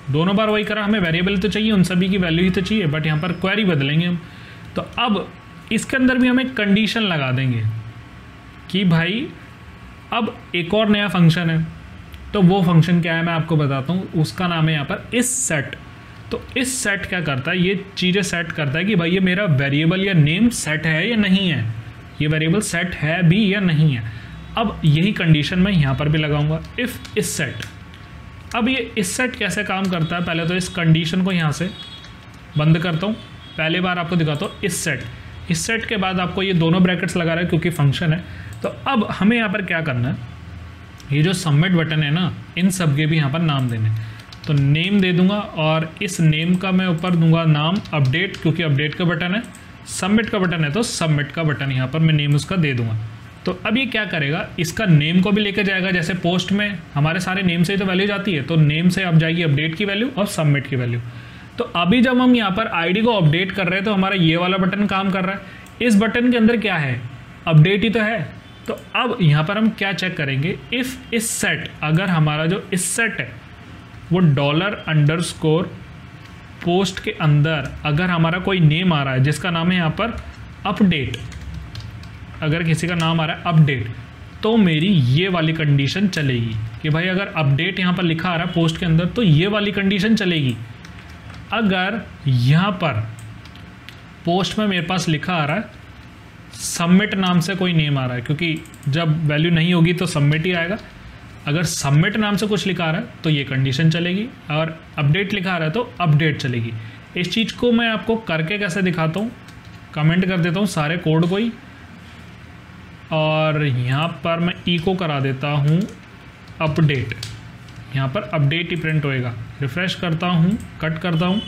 A: दोनों बार वही करा, हमें वेरिएबल तो चाहिए, उन सभी की वैल्यू ही तो चाहिए, बट यहाँ पर क्वेरी बदलेंगे हम। तो अब इसके अंदर भी हम एक कंडीशन लगा देंगे कि भाई अब एक और नया फंक्शन है। तो वो फंक्शन क्या है मैं आपको बताता हूँ, उसका नाम है यहाँ पर इस सेट। तो इस सेट क्या करता है, ये चीज़ें सेट करता है कि भाई ये मेरा वेरिएबल या नेम सेट है या नहीं है, ये वेरिएबल सेट है भी या नहीं है। अब यही कंडीशन मैं यहाँ पर भी लगाऊंगा, इफ़ इस सेट। अब ये इस सेट कैसे काम करता है, पहले तो इस कंडीशन को यहाँ से बंद करता हूँ, पहली बार आपको दिखाता हूँ इस सेट। इस सेट के बाद आपको ये दोनों ब्रैकेट्स लगा रहा है क्योंकि फंक्शन है। तो अब हमें यहाँ पर क्या करना है, ये जो सबमिट बटन है ना, इन सब के भी यहाँ पर नाम देने। तो नेम दे दूंगा और इस नेम का मैं ऊपर दूंगा नाम अपडेट, क्योंकि अपडेट का बटन है। सबमिट का बटन है तो सबमिट का बटन यहाँ पर मैं नेम उसका दे दूंगा। तो अब ये क्या करेगा, इसका नेम को भी लेकर जाएगा, जैसे पोस्ट में हमारे सारे नेम से ही तो वैल्यू जाती है, तो नेम से अब जाएगी अपडेट की वैल्यू और सबमिट की वैल्यू। तो अभी जब हम यहाँ पर आईडी को अपडेट कर रहे हैं तो हमारा ये वाला बटन काम कर रहा है। इस बटन के अंदर क्या है, अपडेट ही तो है। तो अब यहाँ पर हम क्या चेक करेंगे, इफ़ इस सेट, अगर हमारा जो इस सेट है वो $_ पोस्ट के अंदर अगर हमारा कोई नेम आ रहा है जिसका नाम है यहाँ पर अपडेट, अगर किसी का नाम आ रहा है अपडेट, तो मेरी ये वाली कंडीशन चलेगी कि भाई अगर अपडेट यहाँ पर लिखा आ रहा है पोस्ट के अंदर तो ये वाली कंडीशन चलेगी। अगर यहाँ पर पोस्ट में मेरे पास लिखा आ रहा है सबमिट नाम से कोई नेम आ रहा है, क्योंकि जब वैल्यू नहीं होगी तो सबमिट ही आएगा, अगर सबमिट नाम से कुछ लिखा रहा है तो ये कंडीशन चलेगी, और अपडेट लिखा रहा है तो अपडेट चलेगी। इस चीज़ को मैं आपको करके कैसे दिखाता हूँ, कमेंट कर देता हूँ सारे कोड को ही, और यहाँ पर मैं इको करा देता हूँ अपडेट। यहाँ पर अपडेट ही प्रिंट होएगा। रिफ़्रेश करता हूँ, कट करता हूँ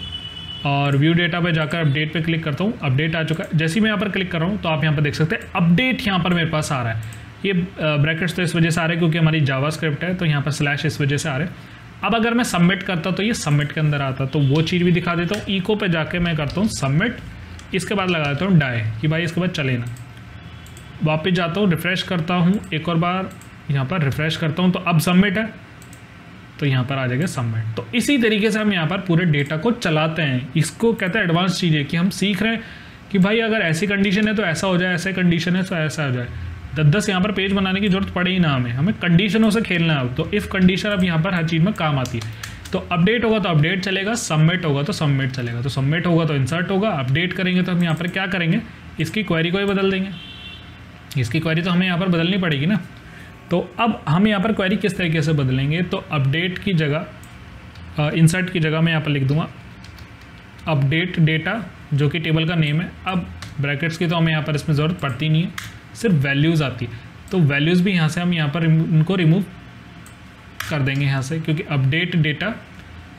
A: और व्यू डेटा पे जाकर अपडेट पे क्लिक करता हूँ। अपडेट आ चुका है। जैसे ही मैं यहाँ पर क्लिक कर रहा हूँ तो आप यहाँ पर देख सकते हैं अपडेट यहाँ पर मेरे पास आ रहा है। ये ब्रैकेट्स तो इस वजह से आ रहे हैं क्योंकि हमारी जावास्क्रिप्ट है, तो यहाँ पर स्लैश इस वजह से आ रहे हैं। अब अगर मैं सबमिट करता तो ये सबमिट के अंदर आता, तो वो चीज़ भी दिखा देता हूँ। इको पे जाके मैं करता हूँ सबमिट, इसके बाद लगा देता हूँ डाई कि भाई इसके बाद चले ना। वापस जाता हूँ, रिफ़्रेश करता हूँ एक और बार, यहाँ पर रिफ़्रेश करता हूँ तो अब सबमिट है, तो यहाँ पर आ जाएगा सबमिट। तो इसी तरीके से हम यहाँ पर पूरे डेटा को चलाते हैं। इसको कहते हैं एडवांस चीज़ें, कि हम सीख रहे हैं कि भाई अगर ऐसी कंडीशन है तो ऐसा हो जाए, ऐसे कंडीशन है तो ऐसा हो जाए। 10 यहाँ पर पेज बनाने की जरूरत पड़े ही ना, हमें कंडीशनों से खेलना है। तो इफ़ कंडीशन अब यहाँ पर हर चीज़ में काम आती है। तो अपडेट होगा तो अपडेट चलेगा, सबमिट होगा तो सबमिट चलेगा, तो सबमिट होगा तो इंसर्ट होगा, अपडेट करेंगे तो हम यहाँ पर क्या करेंगे, इसकी क्वेरी को ही बदल देंगे। इसकी क्वेरी तो हमें यहाँ पर बदलनी पड़ेगी ना। तो अब हम यहाँ पर क्वेरी किस तरीके से बदलेंगे, तो अपडेट की जगह इंसर्ट की जगह मैं यहाँ पर लिख दूँगा अपडेट डेटा, जो कि टेबल का नेम है। अब ब्रैकेट्स की तो हमें यहाँ पर इसमें ज़रूरत पड़ती नहीं है, सिर्फ वैल्यूज़ आती है। तो वैल्यूज़ भी यहाँ से हम यहाँ पर इनको रिमूव कर देंगे यहाँ से, क्योंकि अपडेट डेटा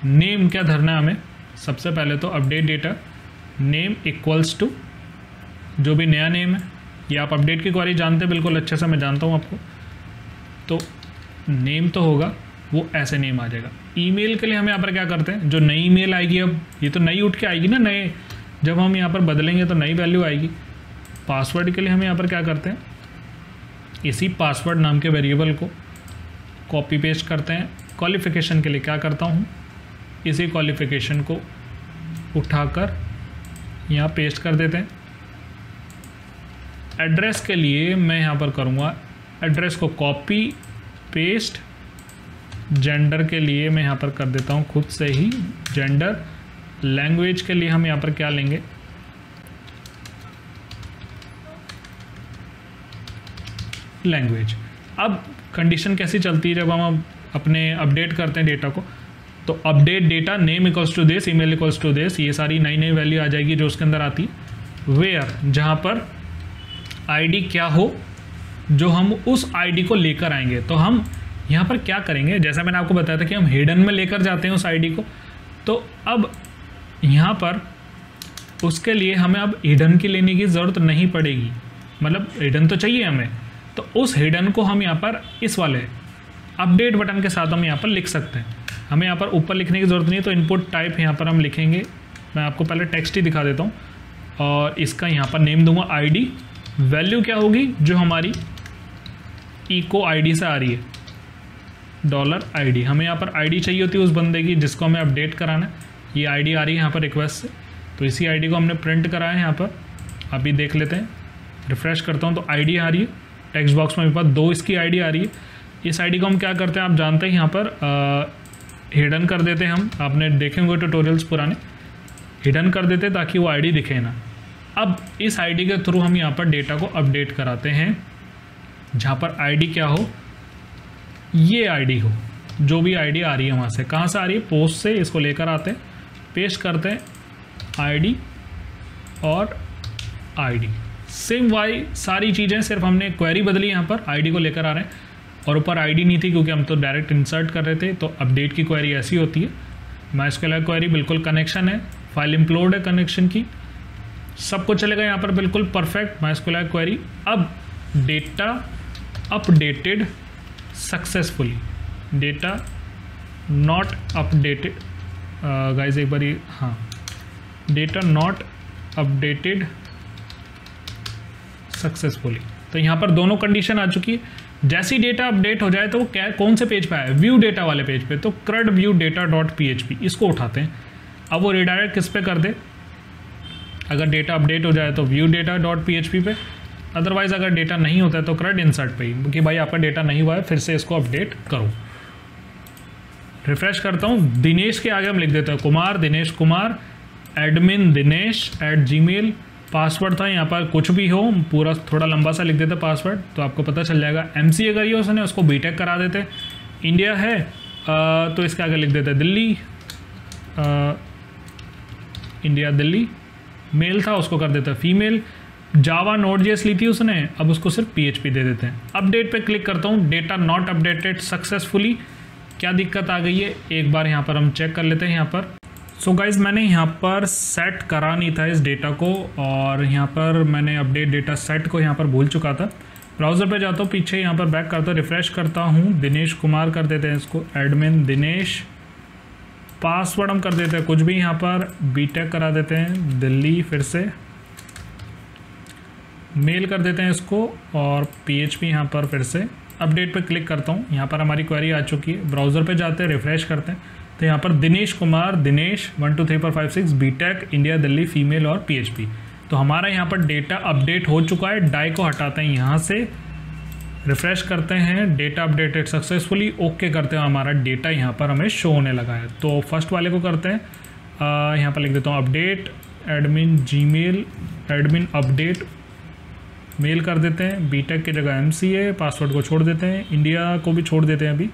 A: नेम क्या धरना है हमें। सबसे पहले तो update data name equals to जो भी नया नेम है। ये आप अपडेट की क्वेरी जानते हैं बिल्कुल अच्छे से, मैं जानता हूँ आपको। तो नेम तो होगा वो ऐसे नेम आ जाएगा। ईमेल के लिए हम यहाँ पर क्या करते हैं, जो नई ईमेल आएगी, अब ये तो नई उठ के आएगी ना, नए जब हम यहाँ पर बदलेंगे तो नई वैल्यू आएगी। पासवर्ड के लिए हम यहाँ पर क्या करते हैं, इसी पासवर्ड नाम के वेरिएबल को कॉपी पेस्ट करते हैं। क्वालिफ़िकेशन के लिए क्या करता हूँ, इसी क्वालिफ़िकेशन को उठाकर यहाँ पेस्ट कर देते हैं। एड्रेस के लिए मैं यहाँ पर करूँगा एड्रेस को कॉपी पेस्ट। जेंडर के लिए मैं यहाँ पर कर देता हूँ खुद से ही जेंडर। लैंग्वेज के लिए हम यहाँ पर क्या लेंगे, लैंग्वेज। अब कंडीशन कैसी चलती है जब हम अपने अपडेट करते हैं डेटा को, तो update data name equals to this, email equals to this, ये सारी नई नई वैल्यू आ जाएगी जो उसके अंदर आती है। वेयर, जहाँ पर आईडी क्या हो, जो हम उस आईडी को लेकर आएंगे। तो हम यहाँ पर क्या करेंगे, जैसा मैंने आपको बताया था कि हम हिडन में लेकर जाते हैं उस आईडी को, तो अब यहाँ पर उसके लिए हमें अब हिडन की लेने की ज़रूरत नहीं पड़ेगी। मतलब हिडन तो चाहिए हमें, तो उस हिडन को हम यहाँ पर इस वाले अपडेट बटन के साथ हम यहाँ पर लिख सकते हैं। हमें यहाँ पर ऊपर लिखने की ज़रूरत नहीं है, तो इनपुट टाइप यहाँ पर हम लिखेंगे। मैं आपको पहले टेक्स्ट ही दिखा देता हूँ, और इसका यहाँ पर नेम दूंगा आईडी। वैल्यू क्या होगी, जो हमारी इको आईडी से आ रही है, $ID। हमें यहाँ पर आईडी चाहिए होती है उस बंदे की जिसको हमें अपडेट कराना है। ये आईडी आ रही है यहाँ पर रिक्वेस्ट से, तो इसी आईडी को हमने प्रिंट करा है यहाँ पर। अभी देख लेते हैं, रिफ़्रेश करता हूँ तो आईडी आ रही है। टेक्स्ट बॉक्स में मेरे पास 2 इसकी आईडी आ रही है। इस आईडी को हम क्या करते हैं, आप जानते हैं, यहाँ पर हिडन कर देते हैं हम। आपने देखे होंगे ट्यूटोरियल्स पुराने, हिडन कर देते ताकि वो आईडी दिखे ना। अब इस आईडी के थ्रू हम यहाँ पर डेटा को अपडेट कराते हैं, जहाँ पर आईडी क्या हो, ये आईडी हो, जो भी आईडी आ रही है वहाँ से। कहाँ से आ रही है, पोस्ट से। इसको लेकर आते हैं, पेस्ट करते हैं आईडी और आईडी, सेम वाई सारी चीज़ें, सिर्फ हमने क्वेरी बदली। यहाँ पर आईडी को लेकर आ रहे हैं, और ऊपर आईडी नहीं थी क्योंकि हम तो डायरेक्ट इंसर्ट कर रहे थे। तो अपडेट की क्वेरी ऐसी होती है। माइस्क्यूएल क्वेरी बिल्कुल कनेक्शन है, फाइल इम्प्लोड है कनेक्शन की, सब कुछ चलेगा यहाँ पर बिल्कुल परफेक्ट माइस्क्यूएल क्वेरी। अब data updated successfully, data not updated, guys एक बार, हाँ, डेटा नॉट अपडेटेड सक्सेसफुली। तो यहाँ पर दोनों कंडीशन आ चुकी है। जैसी डेटा अपडेट हो जाए तो वो क्या, कौन से पेज पे आया, व्यू डेटा वाले पेज पे, तो CRUD view data dot PHP इसको उठाते हैं। अब वो रिडायरेक्ट किस पे कर दे, अगर डेटा अपडेट हो जाए तो व्यू डेटा डॉट PHP पे, अदरवाइज अगर डेटा नहीं होता है तो CRUD इंसर्ट पे ही, कि भाई आपका डेटा नहीं हुआ है, फिर से इसको अपडेट करो। रिफ्रेश करता हूँ, दिनेश के आगे हम लिख देते हैं Kumar, Dinesh Kumar, admin Dinesh @gmail। Password था यहाँ पर कुछ भी हो, पूरा थोड़ा लंबा सा लिख देते पासवर्ड, तो आपको पता चल जाएगा। MCA करिए उसने, उसको BTech करा देते, इंडिया है तो इसके आगे लिख देते हैं दिल्ली, इंडिया दिल्ली। मेल था उसको कर देते हैं फीमेल। जावा नोड.जेएस ली थी उसने, अब उसको सिर्फ PHP दे देते हैं। अपडेट पे क्लिक करता हूँ, डेटा नॉट अपडेटेड सक्सेसफुली। क्या दिक्कत आ गई है एक बार यहाँ पर हम चेक कर लेते हैं यहाँ पर। सो गाइज मैंने यहाँ पर सेट करा नहीं था इस डेटा को, और यहाँ पर मैंने अपडेट डेटा सेट को यहाँ पर भूल चुका था। ब्राउज़र पे जाता हूँ, पीछे यहाँ पर बैक करता हूँ, रिफ़्रेश करता हूँ, दिनेश कुमार कर देते हैं इसको, एडमिन दिनेश। पासवर्ड हम कर देते हैं कुछ भी, यहाँ पर बीटेक करा देते हैं दिल्ली, फिर से मेल कर देते हैं इसको, और PHP यहाँ पर फिर से अपडेट पे क्लिक करता हूँ। यहाँ पर हमारी क्वेरी आ चुकी है। ब्राउज़र पे जाते हैं, रिफ़्रेश करते हैं, तो यहाँ पर Dinesh Kumar, Dinesh 1 2 3 4 5 6 BTech India Delhi female और PHP। तो हमारा यहाँ पर डेटा अपडेट हो चुका है। डाई को हटाते हैं यहाँ से, रिफ़्रेश करते हैं, डेटा अपडेटेड सक्सेसफुली, ओके करते हैं, हमारा डेटा यहाँ पर हमें शो होने लगा है। तो फर्स्ट वाले को करते हैं, यहाँ पर लिख देता हूँ update admin Gmail, admin update mail कर देते हैं, बीटेक की जगह MCA, पासवर्ड को छोड़ देते हैं, इंडिया को भी छोड़ देते हैं, अभी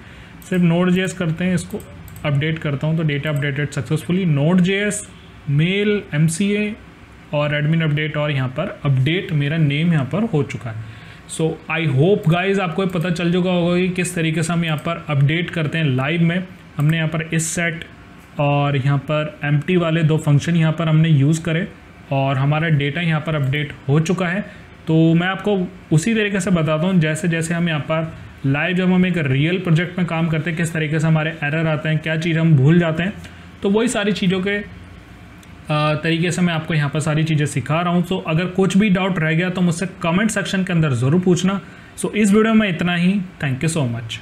A: सिर्फ नोड.जेएस करते हैं, इसको अपडेट करता हूँ तो data updated successfully, Node JS mail MCA और एडमिन अपडेट, और यहाँ पर अपडेट मेरा नेम यहाँ पर हो चुका है। सो आई होप गाइज आपको पता चल चुका होगा कि किस तरीके से हम यहाँ पर अपडेट करते हैं लाइव में। हमने यहाँ पर इस सेट और यहाँ पर एम्प्टी वाले दो फंक्शन यहाँ पर हमने यूज़ करे, और हमारा डेटा यहाँ पर अपडेट हो चुका है। तो मैं आपको उसी तरीके से बताता हूँ जैसे जैसे हम यहाँ पर लाइव, जब हम एक रियल प्रोजेक्ट में काम करते हैं, किस तरीके से हमारे एरर आते हैं, क्या चीज़ हम भूल जाते हैं। तो वही सारी चीज़ों के तरीके से मैं आपको यहाँ पर सारी चीज़ें सिखा रहा हूँ। तो अगर कुछ भी डाउट रह गया तो मुझसे कमेंट सेक्शन के अंदर ज़रूर पूछना। सो इस वीडियो में इतना ही। Thank you so much.